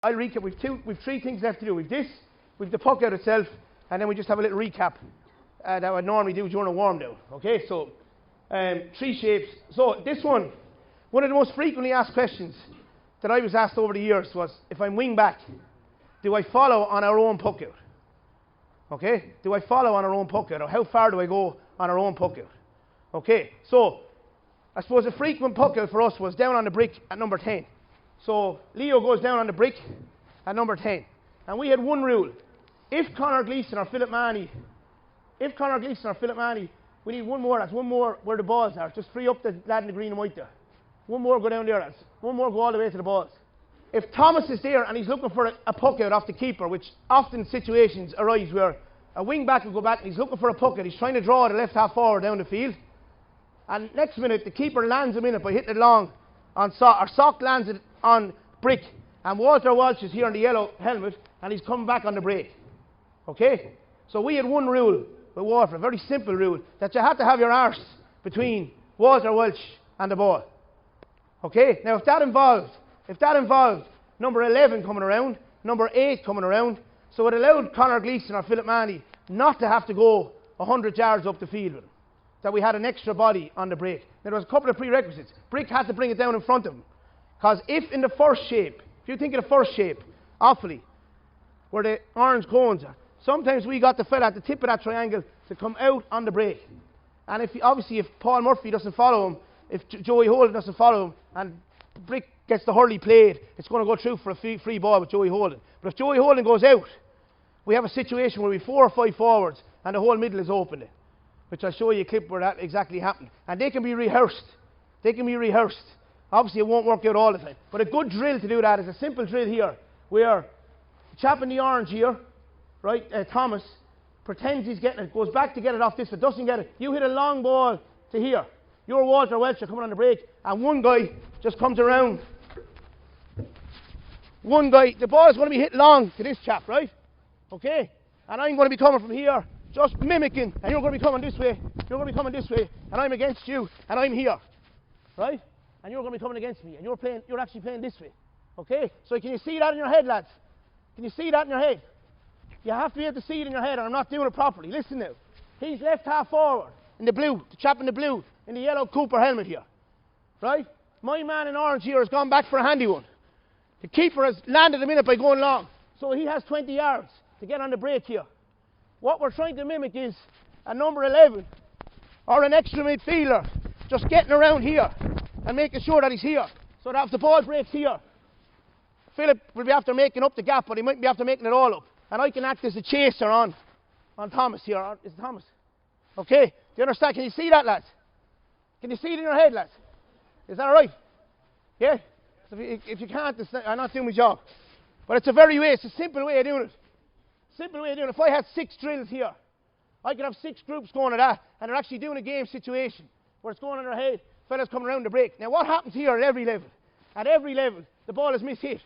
I'll recap. We've three things left to do. We've this, we've the puck out itself, and then we just have a little recap that I would normally do during a warm down. Okay, so three shapes. So this one of the most frequently asked questions that I was asked over the years was, if I'm wing back, do I follow on our own puck out? Okay, do I follow on our own puck out, or how far do I go on our own puck out? Okay, so I suppose a frequent puck out for us was down on the brick at number 10. So Leo goes down on the brick at number 10. And we had one rule. If Conor Gleeson or Philip Manny, we need one more, that's one more where the balls are. Just free up the lad in the green and white there. One more go down there, lads. One more go all the way to the balls. If Thomas is there and he's looking for a puck out off the keeper, which often situations arise where a wing back will go back and he's looking for a puck out, he's trying to draw the left half forward down the field, and next minute the keeper lands him in it by hitting it long on Sock, or Sock lands it on brick, and Walter Walsh is here in the yellow helmet and he's coming back on the break. Okay? So we had one rule with Walter, a very simple rule, that you had to have your arse between Walter Walsh and the ball. Okay? Now if that involved number 11 coming around, number 8 coming around, so it allowed Conor Gleeson or Philip Manny not to have to go 100 yards up the field with him. That we had an extra body on the break. Now there was a couple of prerequisites. Brick had to bring it down in front of him. Because if in the first shape, if you think of the first shape, Offaly, where the orange cones are, sometimes we got the fella at the tip of that triangle to come out on the break. And obviously if Paul Murphy doesn't follow him, if Joey Holden doesn't follow him, and Brick gets the hurley played, it's going to go through for a free ball with Joey Holden. But if Joey Holden goes out, we have a situation where we have 4 or 5 forwards and the whole middle is open there, which I'll show you a clip where that exactly happened. And they can be rehearsed. Obviously it won't work out all the time, but a good drill to do that is a simple drill here, where the chap in the orange here, right, Thomas, pretends he's getting it, goes back to get it off this, but doesn't get it. You hit a long ball to here. You're Walter Welch, you're coming on the break, and one guy just comes around. The ball is going to be hit long to this chap, right? Okay? And I'm going to be coming from here, just mimicking, and you're going to be coming this way, and I'm against you, and I'm here, right? And you're going to be coming against me, and you're actually playing this way, okay? So can you see that in your head, lads? Can you see that in your head? You have to be able to see it in your head, or I'm not doing it properly. Listen now. He's left half forward, in the blue, the chap in the blue, in the yellow Cooper helmet here, right? My man in orange here has gone back for a handy one. The keeper has landed a minute by going long, so he has 20 yards to get on the break here. What we're trying to mimic is a number 11 or an extra midfielder just getting around here and making sure that he's here, so that if the ball breaks here, Philip will be after making up the gap, but he might be after making it all up, and I can act as a chaser on Thomas here. Is it Thomas? Okay, do you understand? Can you see that, lads? Can you see it in your head, lads? Is that alright? Yeah? So if you can't, I'm not doing my job. But it's a simple way of doing it. If I had 6 drills here, I could have 6 groups going at that, and they're actually doing a game situation where it's going on their head, fellas coming around the break. Now what happens here at every level? At every level, the ball is mishit.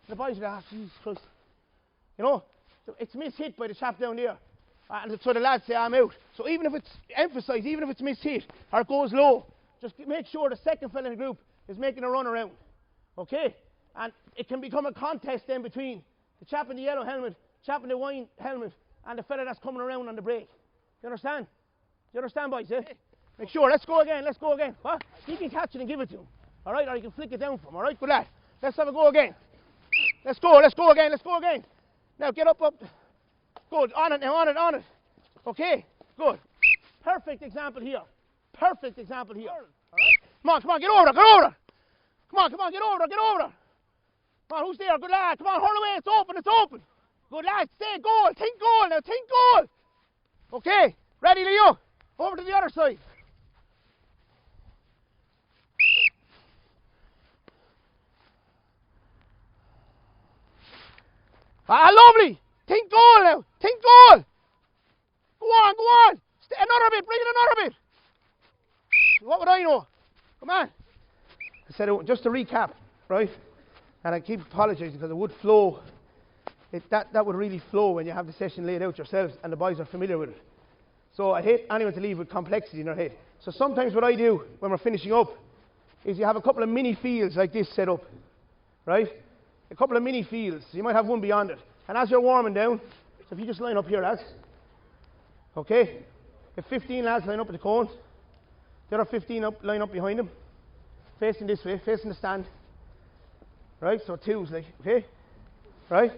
The boys are like, Jesus Christ. You know, so it's mishit by the chap down there. And so the lads say, I'm out. So even if it's mishit, or it goes low, just make sure the second fella in the group is making a run around. Okay? And it can become a contest then between the chap in the yellow helmet, chap in the wine helmet, and the fella that's coming around on the break. You understand? You understand, boys, eh? Make sure, let's go again. What? You can catch it and give it to him. Alright, or you can flick it down for him. Alright, good lad. Let's have a go again. Let's go again. Now get up. Good, on it. Okay, good. Perfect example here. Alright? Come on, get over there. Come on, get over there. Come on, who's there? Good lad. Come on, hurl away, it's open. Good lad, stay goal. Think goal. Okay, ready, Leo? Over to the other side. Lovely. Think goal now. Go on. Stay bring it another bit. What would I know? Come on. I said, just to recap, right? And I keep apologising because it would flow. That would really flow when you have the session laid out yourselves and the boys are familiar with it. So I hate anyone to leave with complexity in their head. So sometimes what I do when we're finishing up is you have a couple of mini fields like this set up, right? a couple of mini fields. So you might have one beyond it. And as you're warming down, so if you just line up here, lads, okay, if 15 lads line up at the cones, the other 15 line up behind them, facing this way, facing the stand, right? So twos, like, okay, right?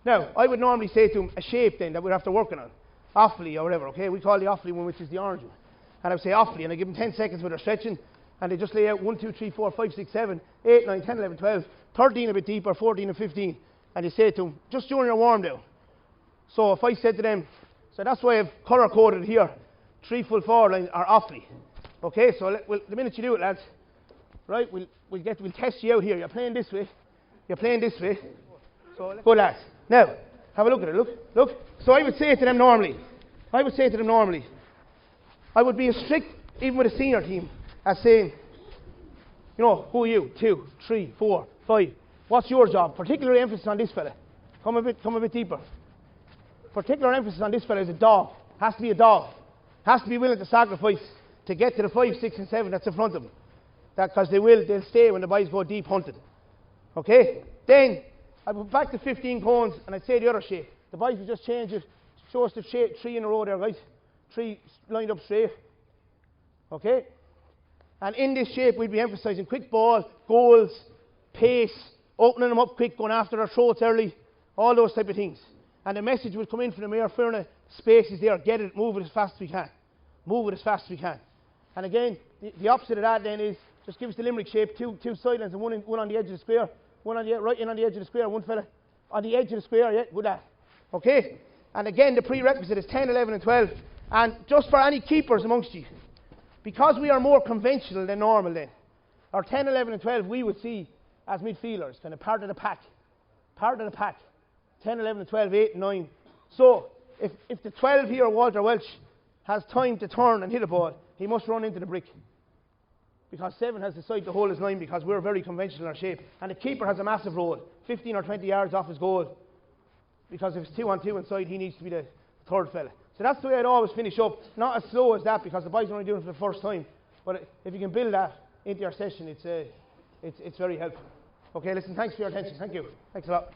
Now, I would normally say to them a shape then that we'd have to work on, offley or whatever, okay? We call the offley one, which is the orange one. And I would say offley, and I give them 10 seconds with their stretching, and they just lay out 1, 2, 3, 4, 5, 6, 7, 8, 9, 10, 11, 12, 13 a bit deeper, 14 and 15. And you say to them, just during your warm down. So if I said to them, so that's why I've colour coded here, 3 full forward lines are offley. Okay, so the minute you do it, lads, right, we'll test you out here. You're playing this way, you're playing this way. So go, lads. Now, have a look at it. Look. So I would say to them normally, I would be as strict, even with a senior team, as saying, you know, who are you? 2, 3, 4, 5. What's your job? Particular emphasis on this fella. Come a bit deeper. Particular emphasis on this fella is a dog. Has to be a dog. Has to be willing to sacrifice to get to the 5, 6 and 7 that's in front of them. Because they'll stay when the boys go deep hunting. Okay? Then I put back the 15 cones and I'd say the other shape. The boys will just change it. Show us the shape, 3 in a row there, guys. 3 lined up straight. Okay? And in this shape we'd be emphasising quick ball, goals, pace, opening them up quick, going after their throats early, all those type of things. And the message would come in from the mayor, Furna, space is there, get it, move it as fast as we can. Move it as fast as we can. And again, the opposite of that then is, just give us the Limerick shape, two sidelines and one on the edge of the square, one on the right in on the edge of the square, one fella on the edge of the square, yeah, good lad. Okay? And again, the prerequisite is 10, 11 and 12. And just for any keepers amongst you, because we are more conventional than normal then, our 10, 11 and 12 we would see as midfielders, kind of part of the pack. 10, 11 and 12, 8 and 9. So, if the 12 here, Walter Welch, has time to turn and hit a ball, he must run into the brick. Because 7 has decided to hold his 9 because we're very conventional in our shape. And the keeper has a massive role, 15 or 20 yards off his goal. Because if it's 2 on 2 inside, he needs to be the third fella. So that's the way I'd always finish up. Not as slow as that because the boys are only doing it for the first time. But if you can build that into your session, it's very helpful. Okay, listen, thanks for your attention. Thank you. Thanks a lot.